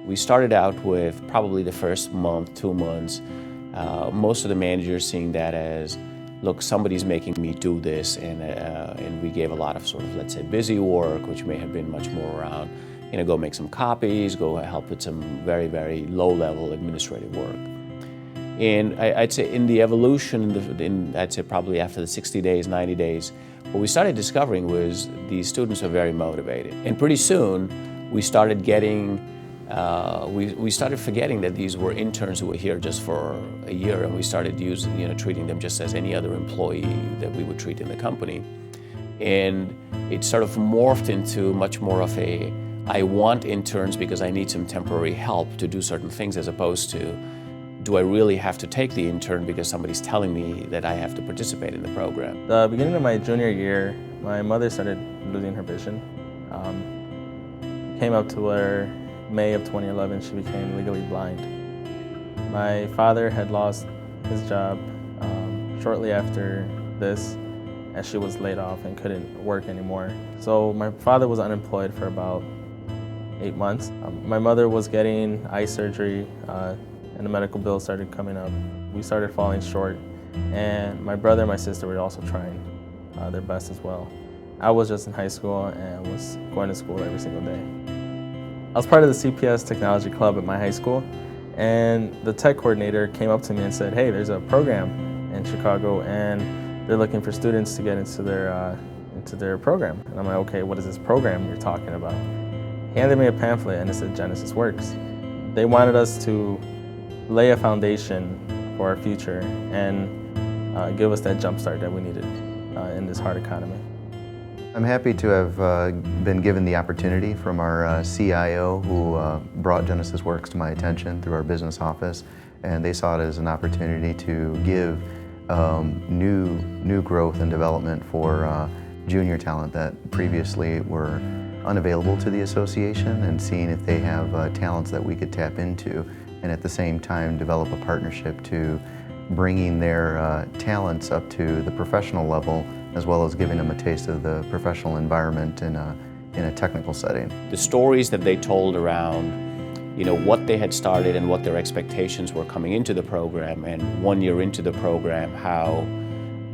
We started out with probably the first month, 2 months, most of the managers seeing that as, look, somebody's making me do this, and we gave a lot of sort of, let's say, busy work, which may have been much more around, go make some copies, go help with some very, very low-level administrative work. And I'd say in the evolution, I'd say probably after the 60 days, 90 days, what we started discovering was these students are very motivated. And pretty soon, we started getting, we started forgetting that these were interns who were here just for a year, and we started treating them just as any other employee that we would treat in the company. And it sort of morphed into much more of a, I want interns because I need some temporary help to do certain things, as opposed to, do I really have to take the intern because somebody's telling me that I have to participate in the program? The beginning of my junior year, my mother started losing her vision. Came up to where May of 2011 she became legally blind. My father had lost his job shortly after this, as she was laid off and couldn't work anymore. So my father was unemployed for about 8 months. My mother was getting eye surgery, and the medical bills started coming up. We started falling short, and my brother and my sister were also trying their best as well. I was just in high school and was going to school every single day. I was part of the CPS Technology Club at my high school, and the tech coordinator came up to me and said, hey, there's a program in Chicago, and they're looking for students to get into their program. And I'm like, okay, what is this program you're talking about? He handed me a pamphlet, and it said Genesis Works. They wanted us to lay a foundation for our future and give us that jump start that we needed in this hard economy. I'm happy to have been given the opportunity from our CIO, who brought Genesis Works to my attention through our business office, and they saw it as an opportunity to give new growth and development for junior talent that previously were unavailable to the association, and seeing if they have talents that we could tap into, and at the same time develop a partnership to bringing their talents up to the professional level, as well as giving them a taste of the professional environment in a technical setting. The stories that they told around what they had started and what their expectations were coming into the program, and 1 year into the program, how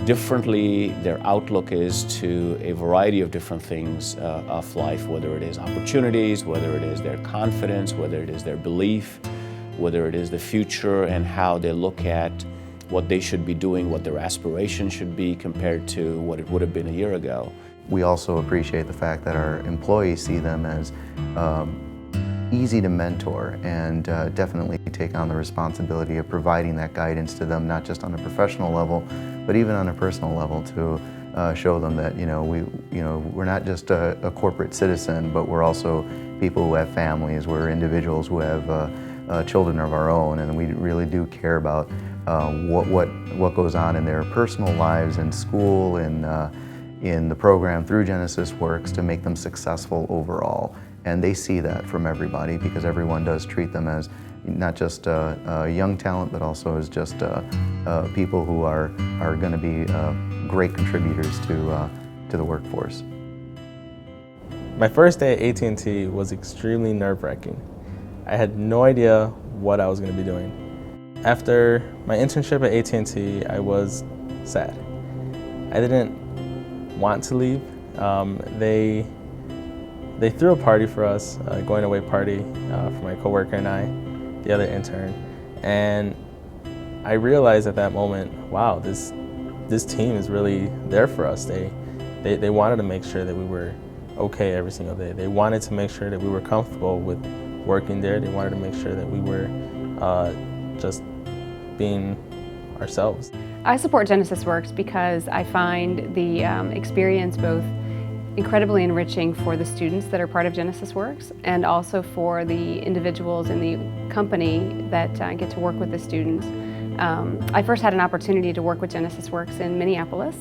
differently their outlook is to a variety of different things of life, whether it is opportunities, whether it is their confidence, whether it is their belief, whether it is the future, and how they look at what they should be doing, what their aspirations should be compared to what it would have been a year ago. We also appreciate the fact that our employees see them as easy to mentor, and definitely take on the responsibility of providing that guidance to them, not just on a professional level, but even on a personal level, to show them that we're not just a corporate citizen, but we're also people who have families, we're individuals who have children of our own, and we really do care about what goes on in their personal lives, in school, in the program through Genesis Works, to make them successful overall. And they see that from everybody, because everyone does treat them as not just young talent, but also as just people who are going to be great contributors to the workforce. My first day at AT&T was extremely nerve-wracking. I had no idea what I was going to be doing. After my internship at AT&T, I was sad. I didn't want to leave. They threw a party for us, a going away party for my coworker and I, the other intern, and I realized at that moment, wow, this team is really there for us. They wanted to make sure that we were okay every single day. They wanted to make sure that we were comfortable with working there. They wanted to make sure that we were just being ourselves. I support Genesis Works because I find the experience both incredibly enriching for the students that are part of Genesis Works, and also for the individuals in the company that get to work with the students. I first had an opportunity to work with Genesis Works in Minneapolis,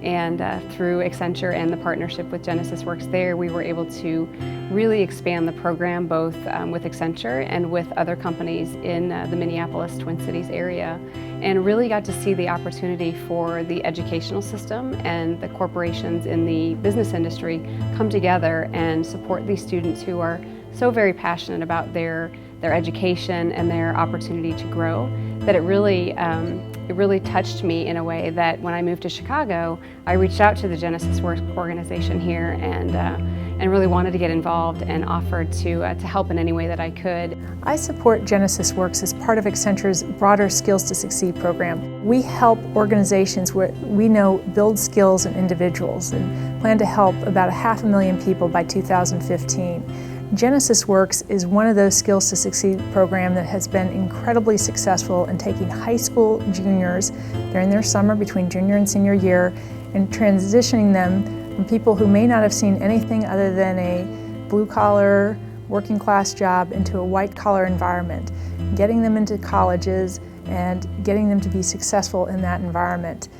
and through Accenture and the partnership with Genesis Works there, we were able to really expand the program both with Accenture and with other companies in the Minneapolis Twin Cities area, and really got to see the opportunity for the educational system and the corporations in the business industry come together and support these students who are so very passionate about their education and their opportunity to grow that it really touched me in a way that when I moved to Chicago, I reached out to the Genesis Works organization here and really wanted to get involved and offered to help in any way that I could. I support Genesis Works as part of Accenture's broader Skills to Succeed program. We help organizations where we know build skills in individuals and plan to help about 500,000 people by 2015. Genesis Works is one of those Skills to Succeed program that has been incredibly successful in taking high school juniors during their summer between junior and senior year and transitioning them from people who may not have seen anything other than a blue-collar, working-class job into a white-collar environment, getting them into colleges and getting them to be successful in that environment.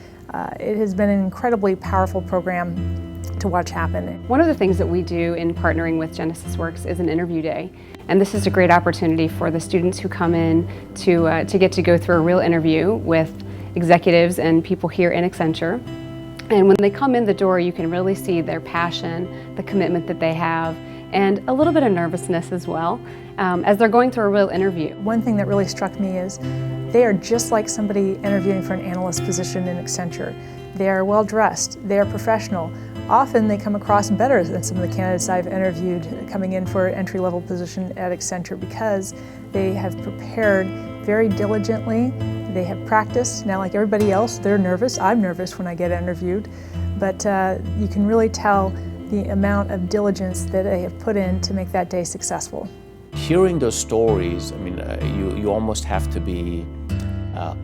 It has been an incredibly powerful program to watch happen. One of the things that we do in partnering with Genesis Works is an interview day. And this is a great opportunity for the students who come in to get to go through a real interview with executives and people here in Accenture. And when they come in the door, you can really see their passion, the commitment that they have, and a little bit of nervousness as well as they're going through a real interview. One thing that really struck me is they are just like somebody interviewing for an analyst position in Accenture. They are well dressed, they are professional. Often they come across better than some of the candidates I've interviewed coming in for an entry-level position at Accenture because they have prepared very diligently. They have practiced. Now, like everybody else, they're nervous. I'm nervous when I get interviewed, but you can really tell the amount of diligence that they have put in to make that day successful. Hearing those stories, I mean, you almost have to be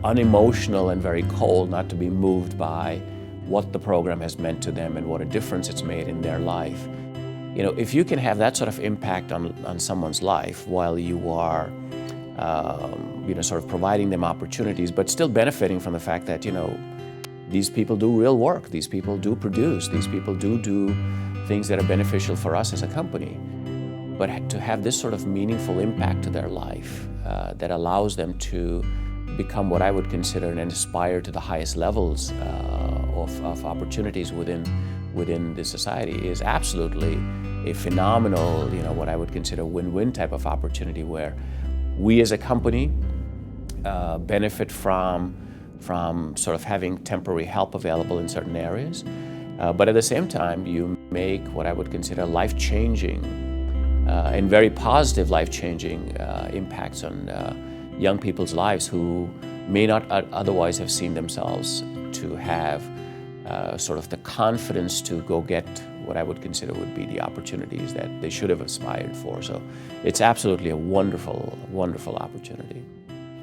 unemotional and very cold not to be moved by what the program has meant to them and what a difference it's made in their life. You know, if you can have that sort of impact on someone's life while you are, sort of providing them opportunities, but still benefiting from the fact that, these people do real work, these people do produce, these people do things that are beneficial for us as a company. But to have this sort of meaningful impact to their life that allows them to become what I would consider and aspire to the highest levels of opportunities within this society is absolutely a phenomenal, what I would consider win-win type of opportunity where we as a company benefit from sort of having temporary help available in certain areas, but at the same time you make what I would consider life-changing and very positive life-changing impacts on young people's lives who may not otherwise have seen themselves to have sort of the confidence to go get what I would consider would be the opportunities that they should have aspired for. So it's absolutely a wonderful, wonderful opportunity.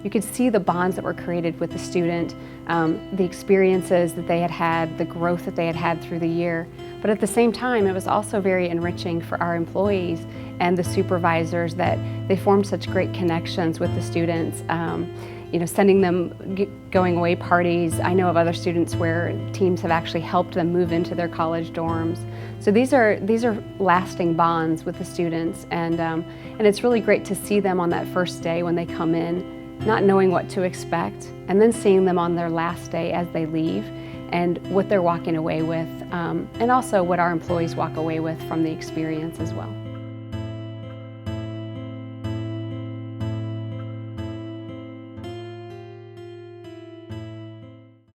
You could see the bonds that were created with the student, the experiences that they had had, the growth that they had had through the year. But at the same time, it was also very enriching for our employees and the supervisors that they formed such great connections with the students. Sending them going away parties. I know of other students where teams have actually helped them move into their college dorms. So these are lasting bonds with the students, and it's really great to see them on that first day when they come in, not knowing what to expect, and then seeing them on their last day as they leave, and what they're walking away with, and also what our employees walk away with from the experience as well.